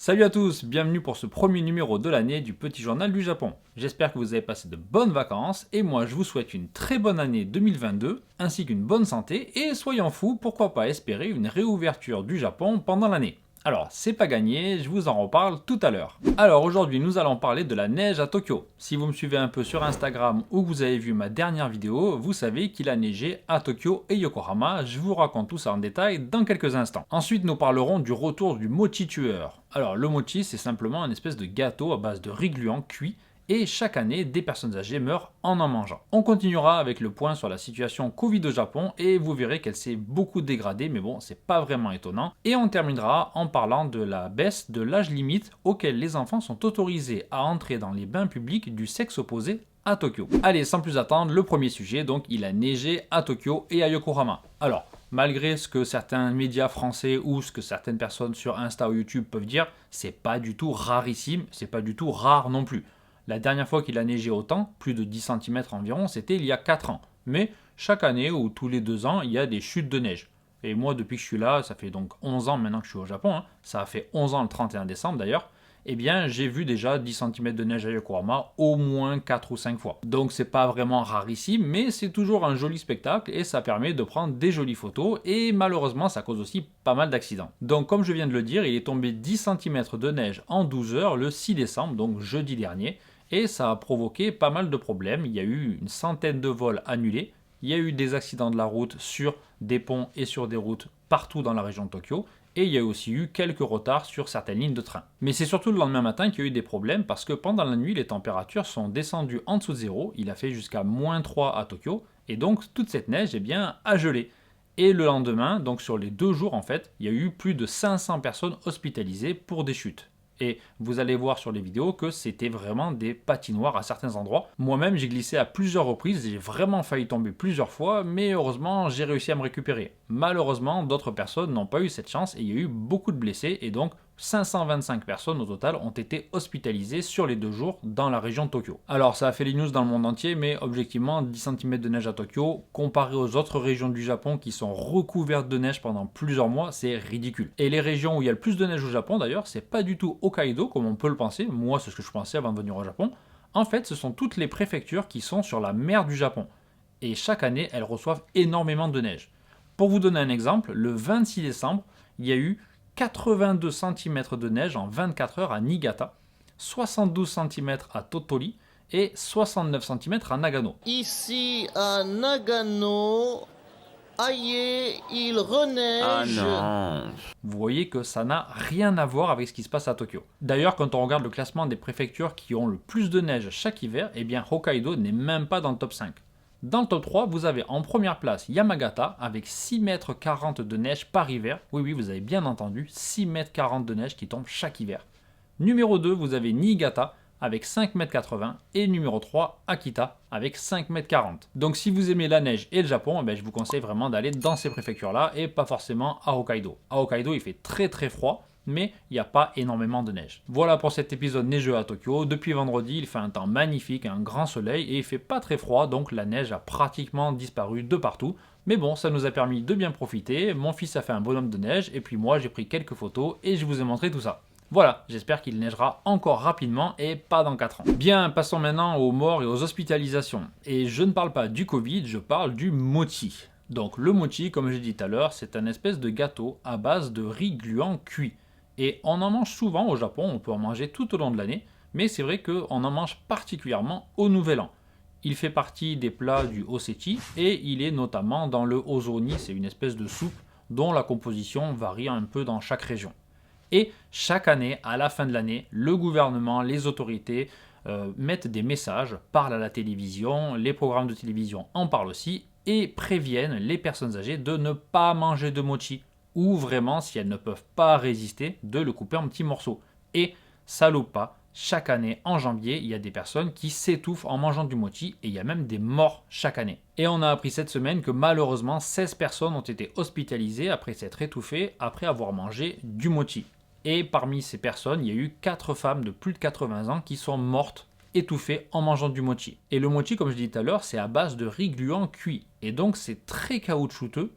Salut à tous, bienvenue pour ce premier numéro de l'année du Petit Journal du Japon. J'espère que vous avez passé de bonnes vacances et moi je vous souhaite une très bonne année 2022 ainsi qu'une bonne santé et soyons fous, pourquoi pas espérer une réouverture du Japon pendant l'année. Alors, c'est pas gagné, je vous en reparle tout à l'heure. Alors aujourd'hui, nous allons parler de la neige à Tokyo. Si vous me suivez un peu sur Instagram ou que vous avez vu ma dernière vidéo, vous savez qu'il a neigé à Tokyo et Yokohama. Je vous raconte tout ça en détail dans quelques instants. Ensuite, nous parlerons du retour du mochi tueur. Alors, le mochi, c'est simplement une espèce de gâteau à base de riz gluant cuit et chaque année, des personnes âgées meurent en mangeant. On continuera avec le point sur la situation Covid au Japon et vous verrez qu'elle s'est beaucoup dégradée, mais bon, c'est pas vraiment étonnant. Et on terminera en parlant de la baisse de l'âge limite auquel les enfants sont autorisés à entrer dans les bains publics du sexe opposé à Tokyo. Allez, sans plus attendre, le premier sujet, donc il a neigé à Tokyo et à Yokohama. Alors, malgré ce que certains médias français ou ce que certaines personnes sur Insta ou YouTube peuvent dire, c'est pas du tout rarissime, c'est pas du tout rare non plus. La dernière fois qu'il a neigé autant, plus de 10 cm environ, c'était il y a 4 ans. Mais chaque année ou tous les 2 ans, il y a des chutes de neige. Et moi, depuis que je suis là, ça fait donc 11 ans maintenant que je suis au Japon, ça a fait 11 ans le 31 décembre d'ailleurs, eh bien j'ai vu déjà 10 cm de neige à Yokohama au moins 4 ou 5 fois. Donc c'est pas vraiment rarissime, mais c'est toujours un joli spectacle et ça permet de prendre des jolies photos et malheureusement ça cause aussi pas mal d'accidents. Donc comme je viens de le dire, il est tombé 10 cm de neige en 12 heures le 6 décembre, donc jeudi dernier, et ça a provoqué pas mal de problèmes. Il y a eu une centaine de vols annulés, il y a eu des accidents de la route sur des ponts et sur des routes partout dans la région de Tokyo, et il y a aussi eu quelques retards sur certaines lignes de train. Mais c'est surtout le lendemain matin qu'il y a eu des problèmes parce que pendant la nuit, les températures sont descendues en dessous de zéro, il a fait jusqu'à -3 à Tokyo, et donc toute cette neige a gelé. Et le lendemain, donc sur les 2 jours en fait, il y a eu plus de 500 personnes hospitalisées pour des chutes. Et vous allez voir sur les vidéos que c'était vraiment des patinoires à certains endroits. Moi-même, j'ai glissé à plusieurs reprises, j'ai vraiment failli tomber plusieurs fois, mais heureusement, j'ai réussi à me récupérer. Malheureusement, d'autres personnes n'ont pas eu cette chance et il y a eu beaucoup de blessés et donc 525 personnes au total ont été hospitalisées sur les 2 jours dans la région de Tokyo. Alors ça a fait les news dans le monde entier, mais objectivement 10 cm de neige à Tokyo, comparé aux autres régions du Japon qui sont recouvertes de neige pendant plusieurs mois, c'est ridicule. Et les régions où il y a le plus de neige au Japon d'ailleurs, c'est pas du tout Hokkaido comme on peut le penser, moi c'est ce que je pensais avant de venir au Japon. En fait, ce sont toutes les préfectures qui sont sur la mer du Japon. Et chaque année, elles reçoivent énormément de neige. Pour vous donner un exemple, le 26 décembre, il y a eu 82 cm de neige en 24 heures à Niigata, 72 cm à Tottori et 69 cm à Nagano. Ici à Nagano, aïe, il reneige. Ah non. Vous voyez que ça n'a rien à voir avec ce qui se passe à Tokyo. D'ailleurs, quand on regarde le classement des préfectures qui ont le plus de neige chaque hiver, eh bien Hokkaido n'est même pas dans le top 5. Dans le top 3, vous avez en première place Yamagata avec 6,40 m de neige par hiver. Oui, vous avez bien entendu, 6,40 m de neige qui tombe chaque hiver. Numéro 2, vous avez Niigata avec 5,80 m et numéro 3, Akita avec 5,40 m. Donc si vous aimez la neige et le Japon, je vous conseille vraiment d'aller dans ces préfectures-là et pas forcément à Hokkaido. À Hokkaido, il fait très très froid, mais il n'y a pas énormément de neige. Voilà pour cet épisode neigeux à Tokyo. Depuis vendredi, il fait un temps magnifique, un grand soleil et il fait pas très froid, donc la neige a pratiquement disparu de partout. Mais bon, ça nous a permis de bien profiter. Mon fils a fait un bonhomme de neige et puis moi j'ai pris quelques photos et je vous ai montré tout ça. Voilà, j'espère qu'il neigera encore rapidement et pas dans 4 ans. Bien, passons maintenant aux morts et aux hospitalisations. Et je ne parle pas du Covid, je parle du mochi. Donc le mochi, comme j'ai dit tout à l'heure, c'est un espèce de gâteau à base de riz gluant cuit. Et on en mange souvent au Japon, on peut en manger tout au long de l'année, mais c'est vrai qu'on en mange particulièrement au Nouvel An. Il fait partie des plats du osechi et il est notamment dans le ozoni, c'est une espèce de soupe dont la composition varie un peu dans chaque région. Et chaque année, à la fin de l'année, le gouvernement, les autorités mettent des messages, parlent à la télévision, les programmes de télévision en parlent aussi, et préviennent les personnes âgées de ne pas manger de mochi, ou vraiment, si elles ne peuvent pas résister, de le couper en petits morceaux. Et ça loupe pas, chaque année, en janvier, il y a des personnes qui s'étouffent en mangeant du mochi, et il y a même des morts chaque année. Et on a appris cette semaine que malheureusement, 16 personnes ont été hospitalisées après s'être étouffées, après avoir mangé du mochi. Et parmi ces personnes, il y a eu 4 femmes de plus de 80 ans qui sont mortes étouffées en mangeant du mochi. Et le mochi, comme je disais tout à l'heure, c'est à base de riz gluant cuit. Et donc c'est très caoutchouteux.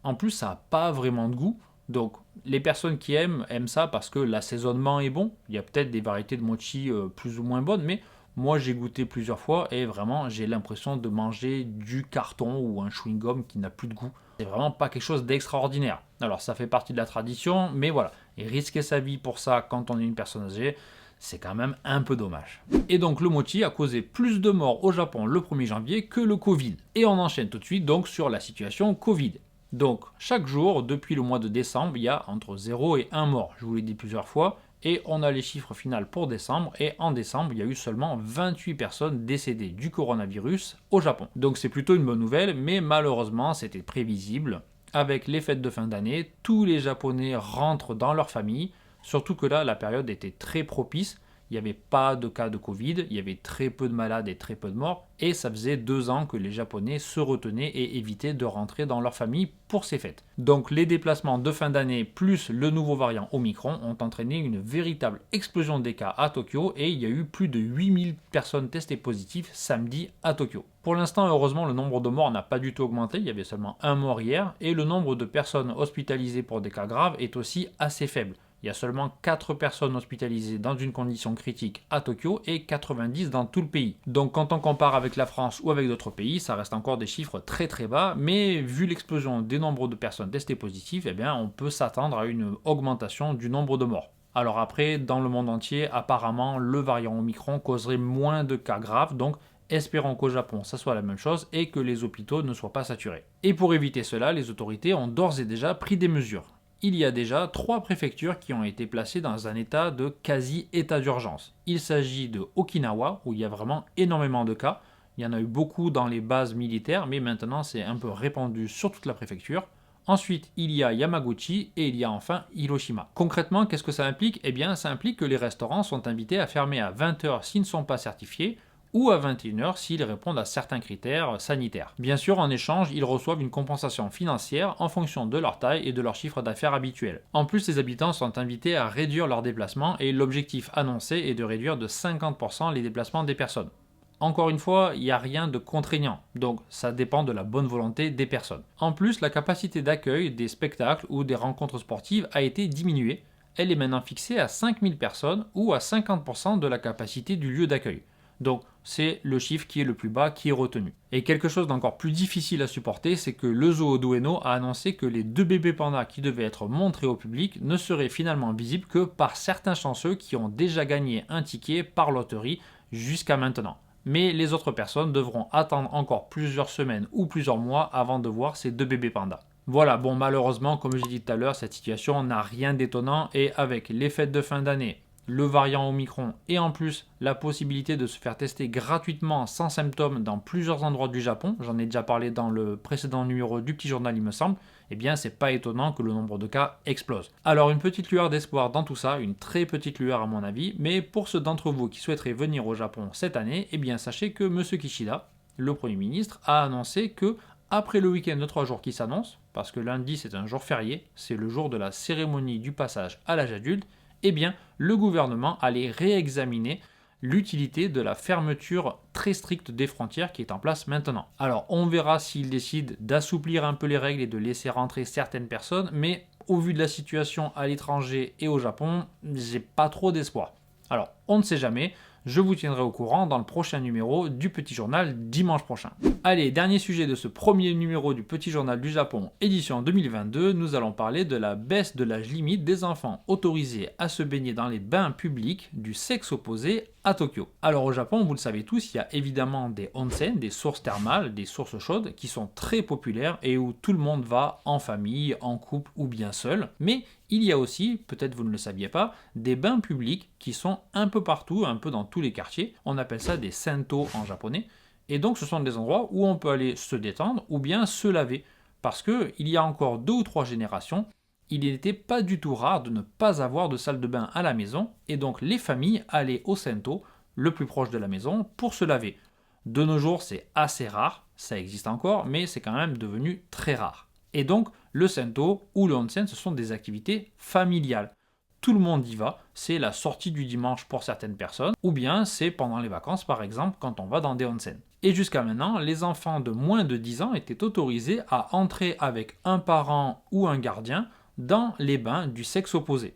En plus, ça n'a pas vraiment de goût. Donc les personnes qui aiment ça parce que l'assaisonnement est bon. Il y a peut-être des variétés de mochi plus ou moins bonnes, mais moi j'ai goûté plusieurs fois et vraiment j'ai l'impression de manger du carton ou un chewing-gum qui n'a plus de goût. C'est vraiment pas quelque chose d'extraordinaire. Alors ça fait partie de la tradition, mais voilà. Et risquer sa vie pour ça quand on est une personne âgée, c'est quand même un peu dommage. Et donc le mochi a causé plus de morts au Japon le 1er janvier que le Covid. Et on enchaîne tout de suite donc sur la situation Covid. Donc chaque jour, depuis le mois de décembre, il y a entre 0 et 1 mort. Je vous l'ai dit plusieurs fois. Et on a les chiffres finaux pour décembre. Et en décembre, il y a eu seulement 28 personnes décédées du coronavirus au Japon. Donc c'est plutôt une bonne nouvelle, mais malheureusement c'était prévisible. Avec les fêtes de fin d'année, tous les Japonais rentrent dans leur famille. Surtout que là, la période était très propice. Il n'y avait pas de cas de Covid, il y avait très peu de malades et très peu de morts. Et ça faisait 2 ans que les Japonais se retenaient et évitaient de rentrer dans leur famille pour ces fêtes. Donc les déplacements de fin d'année plus le nouveau variant Omicron ont entraîné une véritable explosion des cas à Tokyo et il y a eu plus de 8000 personnes testées positives samedi à Tokyo. Pour l'instant, heureusement, le nombre de morts n'a pas du tout augmenté, il y avait seulement 1 mort hier et le nombre de personnes hospitalisées pour des cas graves est aussi assez faible. Il y a seulement 4 personnes hospitalisées dans une condition critique à Tokyo et 90 dans tout le pays. Donc quand on compare avec la France ou avec d'autres pays, ça reste encore des chiffres très très bas, mais vu l'explosion des nombres de personnes testées positives, eh bien, on peut s'attendre à une augmentation du nombre de morts. Alors après, dans le monde entier, apparemment, le variant Omicron causerait moins de cas graves, donc espérons qu'au Japon, ça soit la même chose et que les hôpitaux ne soient pas saturés. Et pour éviter cela, les autorités ont d'ores et déjà pris des mesures. Il y a déjà 3 préfectures qui ont été placées dans un état de quasi-état d'urgence. Il s'agit de Okinawa, où il y a vraiment énormément de cas. Il y en a eu beaucoup dans les bases militaires, mais maintenant c'est un peu répandu sur toute la préfecture. Ensuite, il y a Yamaguchi et il y a enfin Hiroshima. Concrètement, qu'est-ce que ça implique? Eh bien, ça implique que les restaurants sont invités à fermer à 20 h s'ils ne sont pas certifiés, ou à 21 h s'ils répondent à certains critères sanitaires. Bien sûr, en échange, ils reçoivent une compensation financière en fonction de leur taille et de leur chiffre d'affaires habituel. En plus, les habitants sont invités à réduire leurs déplacements et l'objectif annoncé est de réduire de 50% les déplacements des personnes. Encore une fois, il n'y a rien de contraignant, donc ça dépend de la bonne volonté des personnes. En plus, la capacité d'accueil des spectacles ou des rencontres sportives a été diminuée. Elle est maintenant fixée à 5000 personnes ou à 50% de la capacité du lieu d'accueil. Donc c'est le chiffre qui est le plus bas qui est retenu. Et quelque chose d'encore plus difficile à supporter, c'est que le zoo d'Ueno a annoncé que les 2 bébés pandas qui devaient être montrés au public ne seraient finalement visibles que par certains chanceux qui ont déjà gagné un ticket par loterie jusqu'à maintenant. Mais les autres personnes devront attendre encore plusieurs semaines ou plusieurs mois avant de voir ces 2 bébés pandas. Voilà, bon malheureusement, comme j'ai dit tout à l'heure, cette situation n'a rien d'étonnant et avec les fêtes de fin d'année, le variant Omicron et en plus la possibilité de se faire tester gratuitement sans symptômes dans plusieurs endroits du Japon, j'en ai déjà parlé dans le précédent numéro du Petit Journal il me semble, eh bien c'est pas étonnant que le nombre de cas explose. Alors une petite lueur d'espoir dans tout ça, une très petite lueur à mon avis, mais pour ceux d'entre vous qui souhaiteraient venir au Japon cette année, eh bien sachez que M. Kishida, le Premier ministre, a annoncé que après le week-end de 3 jours qui s'annonce, parce que lundi c'est un jour férié, c'est le jour de la cérémonie du passage à l'âge adulte, eh bien, le gouvernement allait réexaminer l'utilité de la fermeture très stricte des frontières qui est en place maintenant. Alors, on verra s'il décide d'assouplir un peu les règles et de laisser rentrer certaines personnes, mais au vu de la situation à l'étranger et au Japon, j'ai pas trop d'espoir. Alors, on ne sait jamais, je vous tiendrai au courant dans le prochain numéro du Petit Journal dimanche prochain. Allez, dernier sujet de ce premier numéro du Petit Journal du Japon, édition 2022, nous allons parler de la baisse de l'âge limite des enfants autorisés à se baigner dans les bains publics du sexe opposé à Tokyo. Alors au Japon, vous le savez tous, il y a évidemment des onsen, des sources thermales, des sources chaudes qui sont très populaires et où tout le monde va en famille, en couple ou bien seul. Mais il y a aussi, peut-être vous ne le saviez pas, des bains publics qui sont un peu partout, un peu dans tous les quartiers. On appelle ça des sento en japonais. Et donc ce sont des endroits où on peut aller se détendre ou bien se laver. Parce qu'il y a encore 2 ou 3 générations, il n'était pas du tout rare de ne pas avoir de salle de bain à la maison, et donc les familles allaient au sento, le plus proche de la maison, pour se laver. De nos jours, c'est assez rare, ça existe encore, mais c'est quand même devenu très rare. Et donc, le sento ou le onsen, ce sont des activités familiales. Tout le monde y va, c'est la sortie du dimanche pour certaines personnes, ou bien c'est pendant les vacances par exemple quand on va dans des onsen. Et jusqu'à maintenant, les enfants de moins de 10 ans étaient autorisés à entrer avec un parent ou un gardien dans les bains du sexe opposé.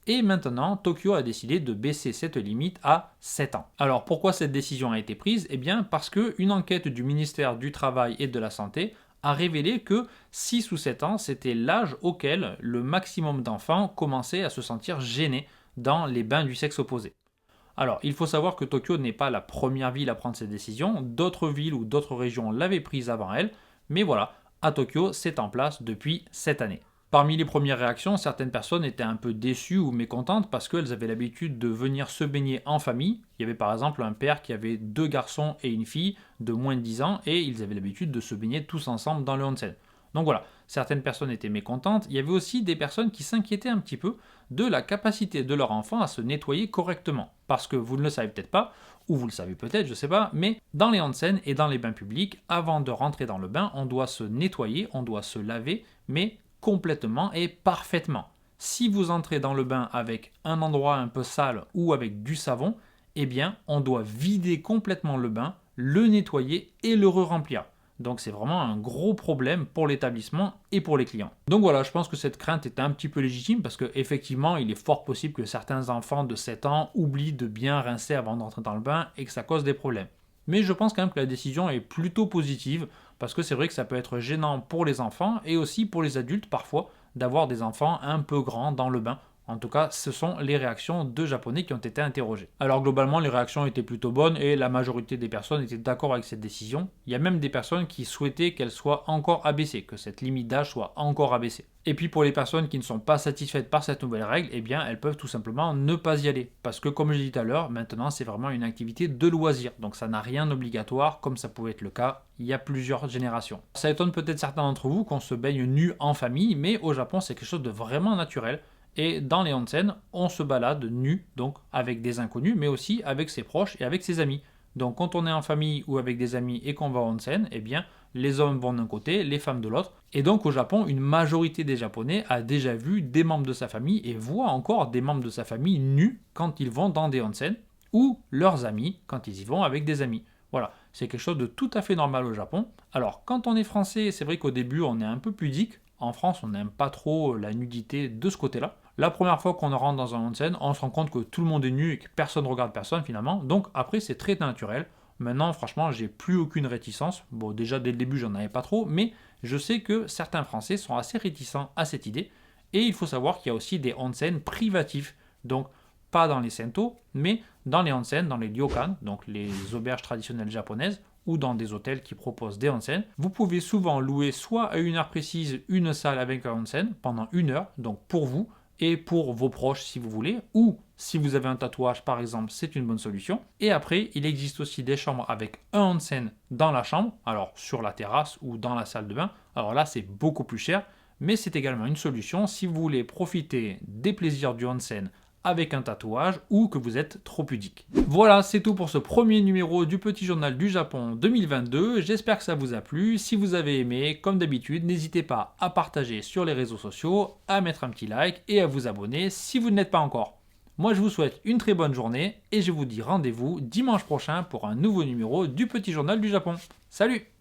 Et maintenant, Tokyo a décidé de baisser cette limite à 7 ans. Alors pourquoi cette décision a été prise? Eh bien parce qu'une enquête du ministère du Travail et de la Santé a révélé que 6 ou 7 ans, c'était l'âge auquel le maximum d'enfants commençaient à se sentir gênés dans les bains du sexe opposé. Alors, il faut savoir que Tokyo n'est pas la première ville à prendre cette décision, d'autres villes ou d'autres régions l'avaient prise avant elle, mais voilà, à Tokyo, c'est en place depuis cette année. Parmi les premières réactions, certaines personnes étaient un peu déçues ou mécontentes parce qu'elles avaient l'habitude de venir se baigner en famille. Il y avait par exemple un père qui avait 2 garçons et une fille de moins de 10 ans et ils avaient l'habitude de se baigner tous ensemble dans le onsen. Donc voilà, certaines personnes étaient mécontentes. Il y avait aussi des personnes qui s'inquiétaient un petit peu de la capacité de leur enfant à se nettoyer correctement. Parce que vous ne le savez peut-être pas, ou vous le savez peut-être, je ne sais pas, mais dans les onsen et dans les bains publics, avant de rentrer dans le bain, on doit se nettoyer, on doit se laver, mais complètement et parfaitement. Si vous entrez dans le bain avec un endroit un peu sale ou avec du savon, eh bien, on doit vider complètement le bain, le nettoyer et le re-remplir. Donc c'est vraiment un gros problème pour l'établissement et pour les clients. Donc voilà, je pense que cette crainte est un petit peu légitime parce qu'effectivement, il est fort possible que certains enfants de 7 ans oublient de bien rincer avant d'entrer dans le bain et que ça cause des problèmes. Mais je pense quand même que la décision est plutôt positive parce que c'est vrai que ça peut être gênant pour les enfants et aussi pour les adultes parfois d'avoir des enfants un peu grands dans le bain. En tout cas, ce sont les réactions de Japonais qui ont été interrogés. Alors globalement, les réactions étaient plutôt bonnes et la majorité des personnes étaient d'accord avec cette décision. Il y a même des personnes qui souhaitaient qu'elle soit encore abaissée, que cette limite d'âge soit encore abaissée. Et puis pour les personnes qui ne sont pas satisfaites par cette nouvelle règle, eh bien elles peuvent tout simplement ne pas y aller. Parce que comme je l'ai dit tout à l'heure, maintenant c'est vraiment une activité de loisir. Donc ça n'a rien d'obligatoire comme ça pouvait être le cas il y a plusieurs générations. Ça étonne peut-être certains d'entre vous qu'on se baigne nu en famille, mais au Japon c'est quelque chose de vraiment naturel. Et dans les onsen, on se balade nu, donc avec des inconnus, mais aussi avec ses proches et avec ses amis. Donc quand on est en famille ou avec des amis et qu'on va en onsen, eh bien les hommes vont d'un côté, les femmes de l'autre. Et donc au Japon, une majorité des Japonais a déjà vu des membres de sa famille et voit encore des membres de sa famille nus quand ils vont dans des onsen, ou leurs amis quand ils y vont avec des amis. Voilà, c'est quelque chose de tout à fait normal au Japon. Alors quand on est français, c'est vrai qu'au début on est un peu pudique. En France, on n'aime pas trop la nudité de ce côté-là. La première fois qu'on rentre dans un onsen, on se rend compte que tout le monde est nu et que personne ne regarde personne finalement. Donc après, c'est très naturel. Maintenant, franchement, j'ai plus aucune réticence. Bon, déjà dès le début, j'en avais pas trop, mais je sais que certains Français sont assez réticents à cette idée. Et il faut savoir qu'il y a aussi des onsen privatifs. Donc, pas dans les sento, mais dans les onsen, dans les ryokan, donc les auberges traditionnelles japonaises, ou dans des hôtels qui proposent des onsen. Vous pouvez souvent louer soit à une heure précise une salle avec un onsen pendant 1 heure, donc pour vous et pour vos proches si vous voulez, ou si vous avez un tatouage par exemple, c'est une bonne solution. Et après, il existe aussi des chambres avec un onsen dans la chambre, alors sur la terrasse ou dans la salle de bain. Alors là, c'est beaucoup plus cher, mais c'est également une solution si vous voulez profiter des plaisirs du onsen avec un tatouage ou que vous êtes trop pudique. Voilà, c'est tout pour ce premier numéro du Petit Journal du Japon 2022. J'espère que ça vous a plu. Si vous avez aimé, comme d'habitude, n'hésitez pas à partager sur les réseaux sociaux, à mettre un petit like et à vous abonner si vous ne l'êtes pas encore. Moi, je vous souhaite une très bonne journée et je vous dis rendez-vous dimanche prochain pour un nouveau numéro du Petit Journal du Japon. Salut!